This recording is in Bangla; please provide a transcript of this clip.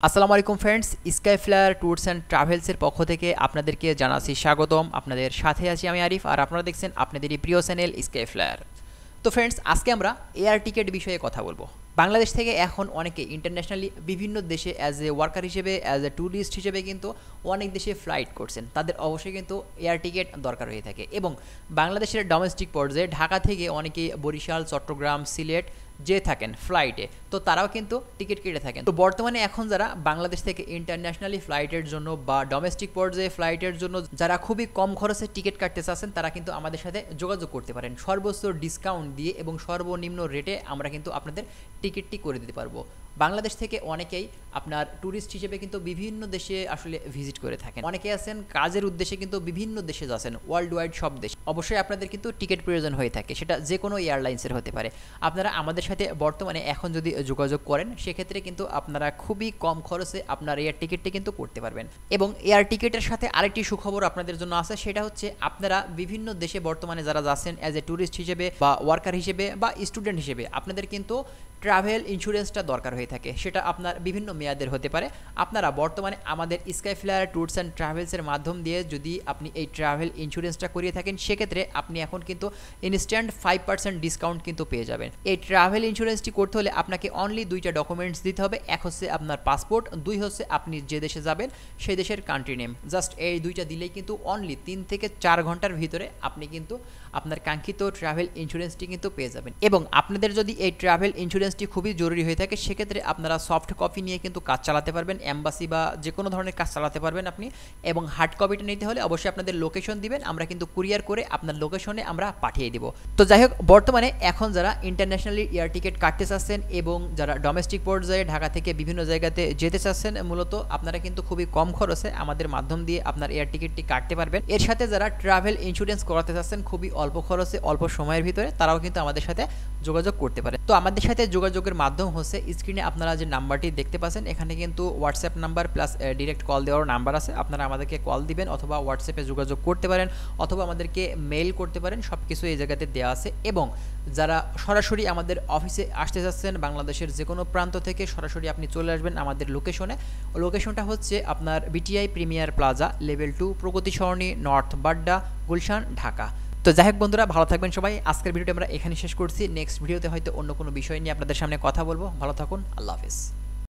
আসসালামু আলাইকুম friends, sky flyer tours and ট্রাভেলসের পক্ষ থেকে আপনাদেরকে জানাচ্ছি স্বাগতম। আপনাদের সাথে আছি আমি আরিফ, আর আপনারা দেখছেন আপনাদেরই প্রিয় চ্যানেল স্কাই ফ্লায়ার। তো ফ্রেন্ডস, আজকে আমরা এয়ার টিকিট বিষয়ে কথা বলবো। বাংলাদেশ থেকে এখন অনেকে ইন্টারন্যাশনালি বিভিন্ন দেশে অ্যাজ এ ওয়ার্কার হিসেবে, অ্যাজ এ ট্যুরিস্ট হিসেবে কিন্তু অনেক দেশে ফ্লাইট করছেন। তাদের অবশ্যই কিন্তু এয়ার টিকিট দরকার হয়ে থাকে, এবং বাংলাদেশের ডোমেস্টিক পর্যায়ে ঢাকা থেকে অনেকে বরিশাল, চট্টগ্রাম, সিলেট যে থাকেন ফ্লাইটে, তো তারাও কিন্তু টিকিট কেটে থাকেন। তো বর্তমানে এখন যারা বাংলাদেশ থেকে ইন্টারন্যাশনালি ফ্লাইটের জন্য বা ডোমেস্টিক পর্যায়ে ফ্লাইটের জন্য যারা খুবই কম খরচে টিকিট কাটতে চাচ্ছেন, তারা কিন্তু আমাদের সাথে যোগাযোগ করতে পারেন সর্বোচ্চ ডিসকাউন্ট দিয়ে, এবং সর্বনিম্ন রেটে আমরা কিন্তু আপনাদের টিকিটটি করে দিতে পারবো। বাংলাদেশ থেকে অনেকেই আপনার ট্যুরিস্ট হিসেবে কিন্তু বিভিন্ন দেশে আসলে ভিজিট করে থাকেন। অনেকে আছেন কাজের উদ্দেশ্যে কিন্তু বিভিন্ন দেশে যাচ্ছেন, ওয়ার্ল্ড ওয়াইড সব দেশ। অবশ্যই আপনাদের কিন্তু টিকিট প্রয়োজন হয়ে থাকে, সেটা যে কোনো এয়ারলাইন্সের হতে পারে। আপনারা আমাদের সাথে বর্তমানে এখন যদি যোগাযোগ করেন, সেক্ষেত্রে কিন্তু আপনারা খুবই কম খরচে আপনার এয়ার টিকিটটি কিন্তু করতে পারবেন। এবং এয়ার টিকিটের সাথে আরেকটি সুখবর আপনাদের জন্য আছে, সেটা হচ্ছে আপনারা বিভিন্ন দেশে বর্তমানে যারা যাচ্ছেন অ্যাজ এ ট্যুরিস্ট হিসেবে বা ওয়ার্কার হিসেবে বা স্টুডেন্ট হিসেবে, আপনাদের কিন্তু ট্রাভেল ইন্স্যুরেন্সটা দরকার হয়ে থাকে। সেটা আপনার বিভিন্ন মেয়াদের হতে পারে। আপনারা বর্তমানে আমাদের স্কাই ফ্লায়ার ট্যুরস অ্যান্ড ট্রাভেলসের মাধ্যম দিয়ে যদি আপনি এই ট্রাভেল ইন্স্যুরেন্সটা করিয়ে থাকেন, সেক্ষেত্রে আপনি এখন কিন্তু ইনস্ট্যান্ট 5% ডিসকাউন্ট কিন্তু পেয়ে যাবেন। এই ট্রাভেল ইন্স্যুরেন্সটি করতে হলে আপনাকে অনলি দুইটা ডকুমেন্টস দিতে হবে। এক হচ্ছে আপনার পাসপোর্ট, দুই হচ্ছে আপনি যে দেশে যাবেন সেই দেশের কান্ট্রি নেম। জাস্ট এই দুইটা দিলেই কিন্তু অনলি 3 থেকে 4 ঘন্টার ভিতরে আপনি কিন্তু আপনার কাঙ্ক্ষিত ট্রাভেল ইন্স্যুরেন্সটি কিন্তু পেয়ে যাবেন। এবং আপনাদের যদি এই ট্রাভেল ইন্স্যুরেন্সটি খুবই জরুরি হয়ে থাকে, সেক্ষেত্রে আপনারা সফট কপি নিয়ে কিন্তু কাজ চালাতে পারবেন, এম্বাসি বা যে কোনো ধরনের কাজ চালাতে পারবেন আপনি। এবং হার্ড কপিটা নিতে হলে অবশ্যই আপনাদের লোকেশন দিবেন, আমরা কিন্তু কুরিয়ার করে আপনার লোকেশনে আমরা পাঠিয়ে দিব। তো যাই হোক, বর্তমানে এখন যারা ইন্টারন্যাশনালি এয়ার টিকিট কাটতে চাচ্ছেন এবং যারা ডোমেস্টিক পর্যায়ে ঢাকা থেকে বিভিন্ন জায়গাতে যেতে চাচ্ছেন, মূলত আপনারা কিন্তু খুবই কম খরচে আমাদের মাধ্যম দিয়ে আপনার এয়ার টিকিটটি কাটতে পারবেন। এর সাথে যারা ট্রাভেল ইন্স্যুরেন্স করাতে চাচ্ছেন খুবই অল্প খরচে, অল্প সময়ের ভিতরে, তারাও কিন্তু আমাদের সাথে যোগাযোগ করতে পারে। তো আমাদের সাথে যোগাযোগের মাধ্যম হচ্ছে স্ক্রিনে আপনারা যে নাম্বারটি দেখতে পাচ্ছেন, এখানে কিন্তু WhatsApp number plus direct call দেওয়ার নাম্বার আছে। আপনারা আমাদেরকে কল দিবেন অথবা হোয়াটসঅ্যাপে যোগাযোগ করতে পারেন, অথবা আমাদেরকে মেইল করতে পারেন। সব কিছু এই জায়গাতে দেওয়া আছে। এবং যারা সরাসরি আমাদের অফিসে আসতে চাচ্ছেন, বাংলাদেশের যে কোনো প্রান্ত থেকে সরাসরি আপনি চলে আসবেন আমাদের লোকেশনে। লোকেশনটা হচ্ছে আপনার বিটিআই প্রিমিয়ার প্লাজা, লেভেল 2, প্রগতি সরণি, নর্থ বাড্ডা, গুলশান, ঢাকা। তো যাই হোক বন্ধুরা, ভালো থাকবেন সবাই। আজকের ভিডিওটি আমরা এখানে শেষ করছি। নেক্সট ভিডিওতে হয়তো অন্য কোনো বিষয় নিয়ে আপনাদের সামনে কথা বলবো। ভালো থাকুন, আল্লাহ হাফেজ।